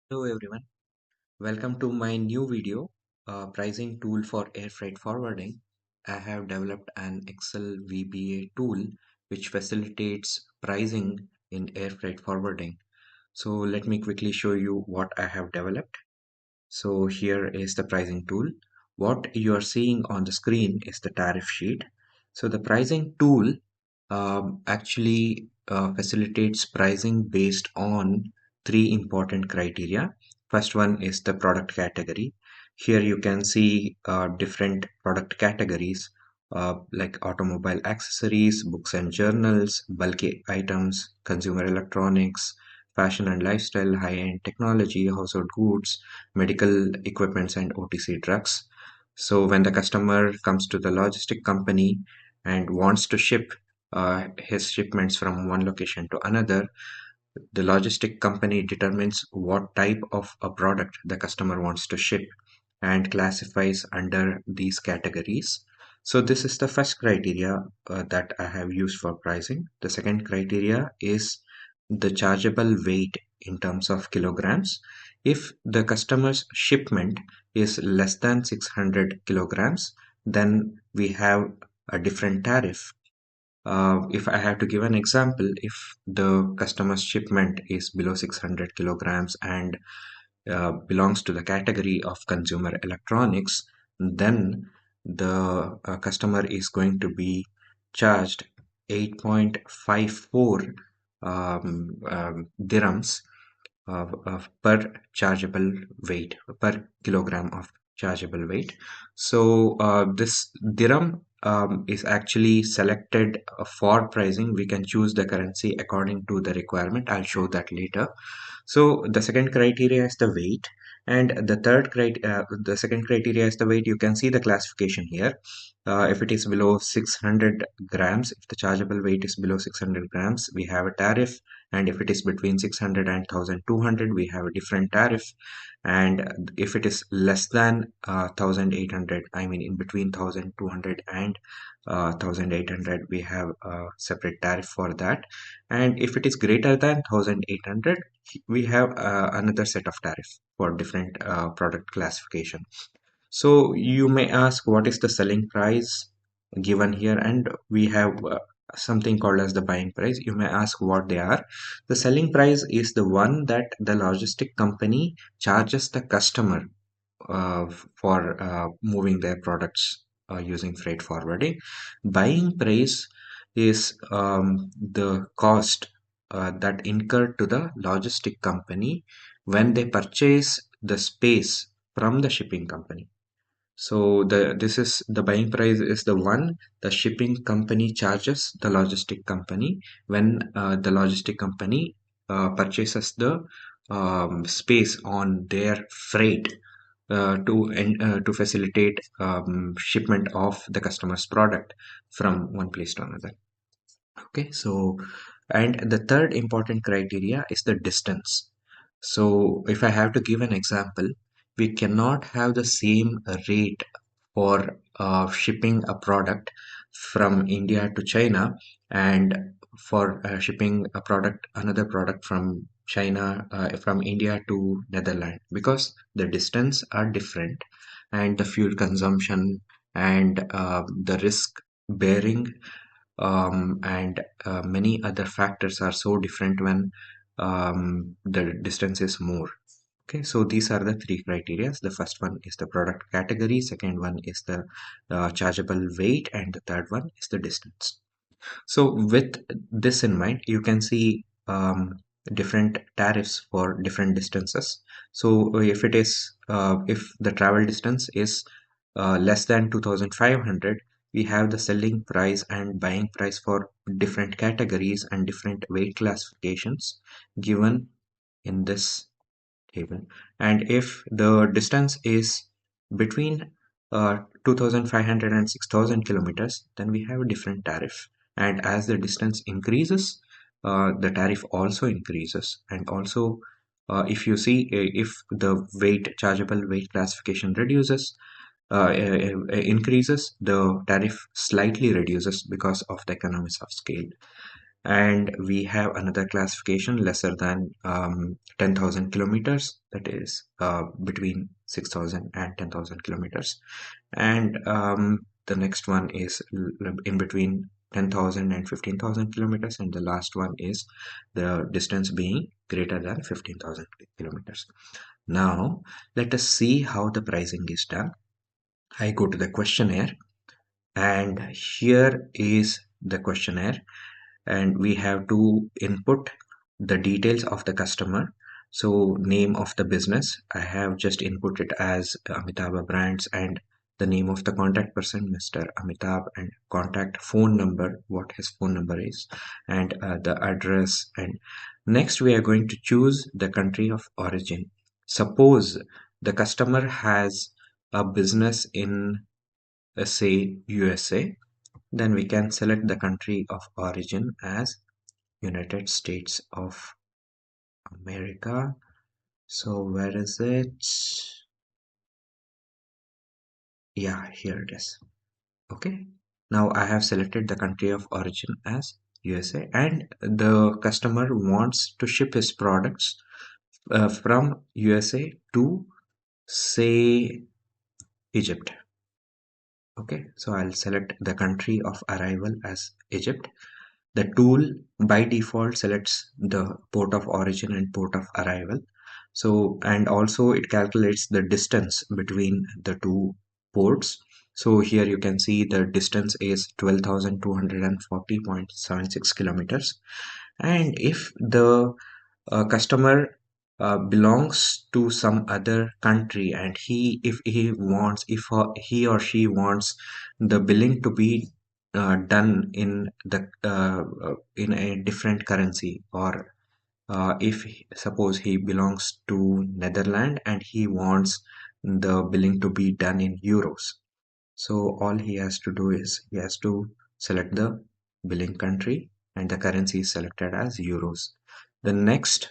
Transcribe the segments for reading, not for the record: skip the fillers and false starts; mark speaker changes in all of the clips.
Speaker 1: Hello everyone, welcome to my new video, pricing tool for air freight forwarding. I have developed an Excel VBA tool which facilitates pricing in air freight forwarding. So let me quickly show you what I have developed. So here is the pricing tool. What you are seeing on the screen is the tariff sheet. So the pricing tool actually facilitates pricing based on three important criteria. First one is the product category. Here you can see different product categories like automobile accessories, books and journals, bulky items, consumer electronics, fashion and lifestyle, high-end technology, household goods, medical equipments, and OTC drugs. So when the customer comes to the logistic company and wants to ship his shipments from one location to another, the logistic company determines what type of a product the customer wants to ship and classifies under these categories. So this is the first criteria that I have used for pricing. The second criteria is the chargeable weight in terms of kilograms. If the customer's shipment is less than 600 kilograms, then we have a different tariff. If I have to give an example, if the customer's shipment is below 600 kilograms and belongs to the category of consumer electronics, then the customer is going to be charged 8.54 dirhams per chargeable weight, per kilogram of chargeable weight. So this dirham is actually selected for pricing. We can choose the currency according to the requirement. I'll show that later. So the second criteria is the weight, and the second criteria is the weight. You can see the classification here. If it is below 600 grams, if the chargeable weight is below 600 grams, we have a tariff, and if it is between 600 and 1200, we have a different tariff, and if it is less than 1800, I mean in between 1200 and 1800, we have a separate tariff for that, and if it is greater than 1800, we have another set of tariff for different product classification. So you may ask, what is the selling price given here? And we have something called as the buying price. You may ask what they are. The selling price is the one that the logistic company charges the customer for moving their products using freight forwarding. Buying price is the cost that incurred to the logistic company when they purchase the space from the shipping company. So the buying price is the one the shipping company charges the logistic company when the logistic company purchases the space on their freight to facilitate shipment of the customer's product from one place to another. Okay, so and the third important criteria is the distance. So if I have to give an example, we cannot have the same rate for shipping a product from India to China and for shipping another product from China, from India to Netherlands, because the distance are different and the fuel consumption and the risk bearing and many other factors are so different when the distance is more. Okay, so these are the three criteria. The first one is the product category, second one is the chargeable weight, and the third one is the distance. So with this in mind, you can see different tariffs for different distances. So if the travel distance is less than 2500, we have the selling price and buying price for different categories and different weight classifications given in this table. And if the distance is between 2500 and 6000 kilometers, then we have a different tariff. And as the distance increases, the tariff also increases. And also, if you see, if the chargeable weight classification increases, the tariff slightly reduces because of the economies of scale. And we have another classification lesser than 10,000 kilometers, that is between 6,000 and 10,000 kilometers. And the next one is in between 10,000 and 15,000 kilometers, and the last one is the distance being greater than 15,000 kilometers. Now let us see how the pricing is done. I go to the questionnaire, and here is the questionnaire, and we have to input the details of the customer. So name of the business, I have just input it as Amitabh Brands, and the name of the contact person, Mr. Amitabh, and contact phone number, what his phone number is, and the address. And next we are going to choose the country of origin. Suppose the customer has a business in say USA, then we can select the country of origin as United States of America. So where is it? Yeah, here it is. Okay. Now I have selected the country of origin as USA, and the customer wants to ship his products from USA to say Egypt. Okay, so I'll select the country of arrival as Egypt. The tool by default selects the port of origin and port of arrival. So, and also it calculates the distance between the two ports. So here you can see the distance is 12,240.76 kilometers. And if the customer belongs to some other country, and he or she wants the billing to be done in a different currency, or if suppose he belongs to Netherlands and he wants the billing to be done in euros, so all he has to do is he has to select the billing country, and the currency is selected as euros. The next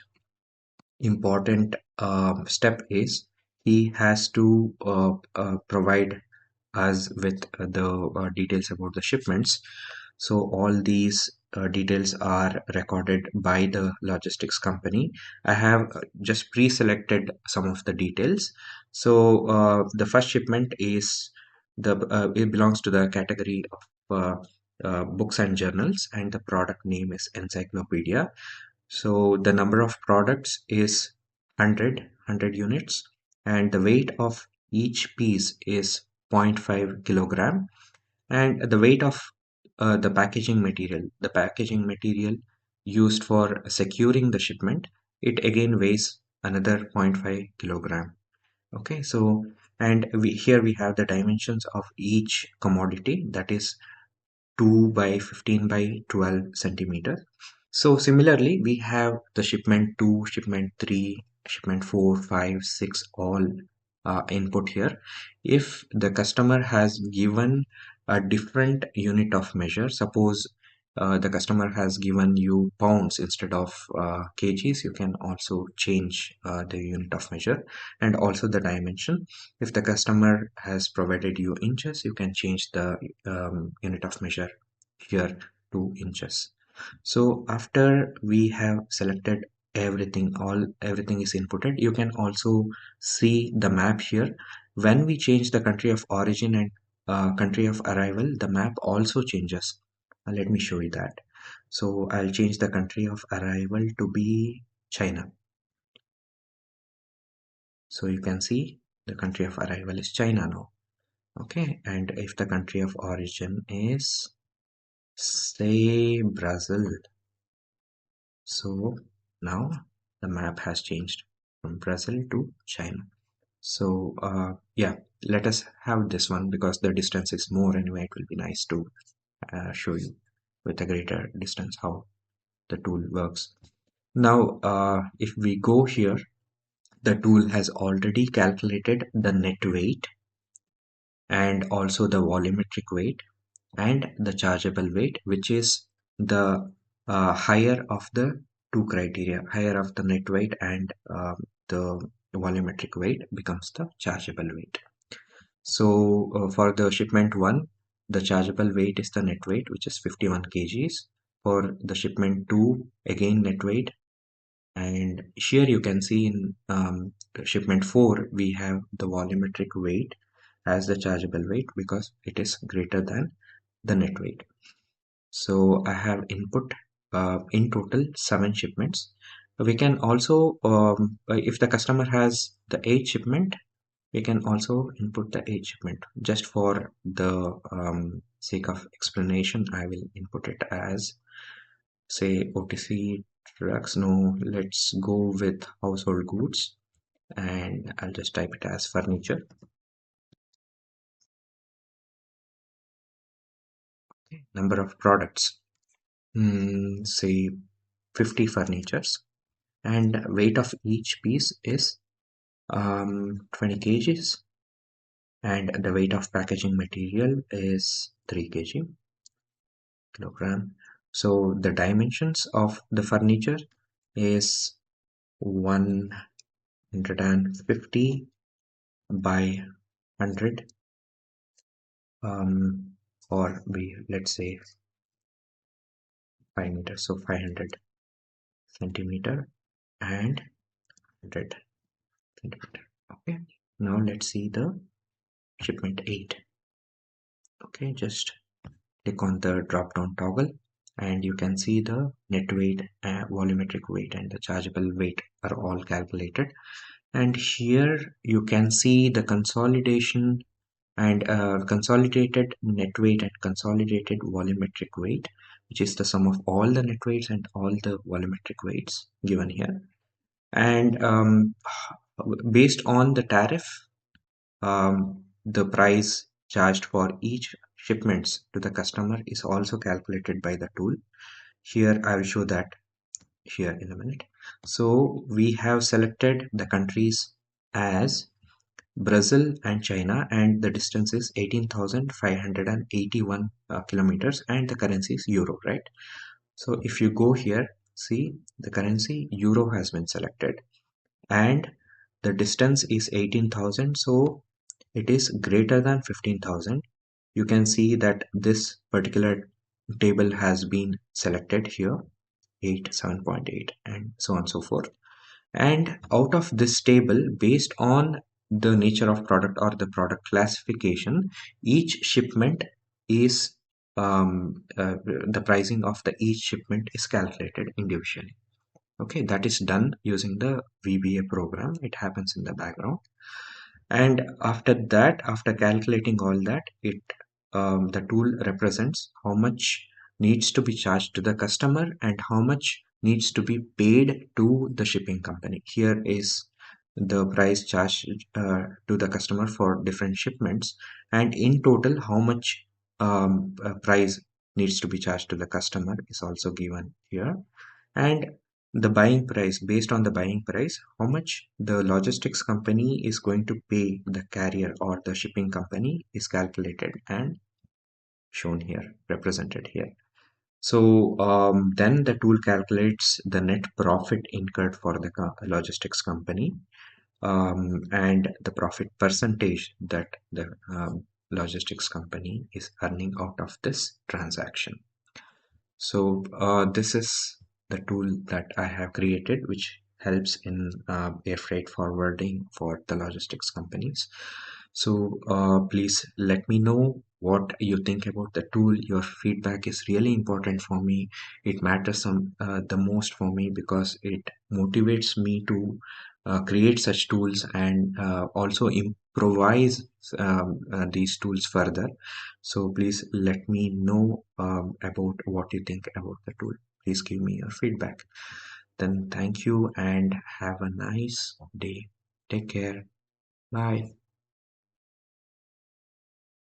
Speaker 1: important step is he has to provide us with the details about the shipments. So all these details are recorded by the logistics company. I have just pre-selected some of the details. So the first shipment is it belongs to the category of books and journals, and the product name is encyclopedia. So the number of products is 100 units, and the weight of each piece is zero point 0.5 kilogram, and the weight of the packaging material used for securing the shipment, it again weighs another zero point 0.5 kilogram. Okay, so and here we have the dimensions of each commodity, that is 2 by 15 by 12 centimeters. So similarly, we have the shipment 2, shipment 3, shipment 4, 5, 6, all input here. If the customer has given a different unit of measure, suppose the customer has given you pounds instead of kgs, you can also change the unit of measure and also the dimension. If the customer has provided you inches, you can change the unit of measure here to inches. So after we have selected everything, everything is inputted, you can also see the map here. When we change the country of origin and country of arrival, the map also changes. Let me show you that. So I'll change the country of arrival to be China. So you can see the country of arrival is China now. Okay, and if the country of origin is say Brazil, so now the map has changed from Brazil to China. So yeah, let us have this one because the distance is more anyway. It will be nice to show you with a greater distance how the tool works. Now if we go here, the tool has already calculated the net weight and also the volumetric weight and the chargeable weight, which is the higher of the two criteria, higher of the net weight and the volumetric weight becomes the chargeable weight. So for the shipment 1, the chargeable weight is the net weight, which is 51 kgs. for the shipment 2, again net weight. And here you can see in the shipment 4, we have the volumetric weight as the chargeable weight because it is greater than the net weight. So I have input in total 7 shipments. We can also, if the customer has the 8 shipment, we can also input the 8 shipment. Just for the sake of explanation, I will input it as, say, OTC trucks. No, let's go with household goods, and I'll just type it as furniture. Number of products, say 50 furnitures, and weight of each piece is 20 kgs, and the weight of packaging material is 3 kilogram. So the dimensions of the furniture is 150 by 100, or let's say 5 meters, so 500 centimeter and 100 centimeter. Okay, now let's see the shipment 8. Okay, just click on the drop down toggle and you can see the net weight, volumetric weight, and the chargeable weight are all calculated. And here you can see the consolidation and consolidated net weight and consolidated volumetric weight, which is the sum of all the net weights and all the volumetric weights given here. And based on the tariff, the price charged for each shipments to the customer is also calculated by the tool. Here I will show that here in a minute. So we have selected the countries as Brazil and China, and the distance is 18,581 kilometers, and the currency is euro, right? So if you go here, see the currency euro has been selected, and the distance is 18,000, so it is greater than 15,000. You can see that this particular table has been selected here, 8, 7.8, and so on and so forth. And out of this table, based on the nature of product or the product classification, each shipment is the pricing of the each shipment is calculated individually. Okay, that is done using the VBA program. It happens in the background. And after that, after calculating all that, the tool represents how much needs to be charged to the customer and how much needs to be paid to the shipping company. Here is the price charged to the customer for different shipments, and in total how much price needs to be charged to the customer is also given here. And the buying price, based on the buying price, how much the logistics company is going to pay the carrier or the shipping company is calculated and shown here, represented here. So then the tool calculates the net profit incurred for the logistics company, and the profit percentage that the logistics company is earning out of this transaction. So this is the tool that I have created, which helps in air freight forwarding for the logistics companies. So please let me know what you think about the tool. Your feedback is really important for me. It matters the most for me because it motivates me to create such tools and also improvise these tools further. So please let me know about what you think about the tool. Please give me your feedback. Then thank you and have a nice day. Take care. Bye.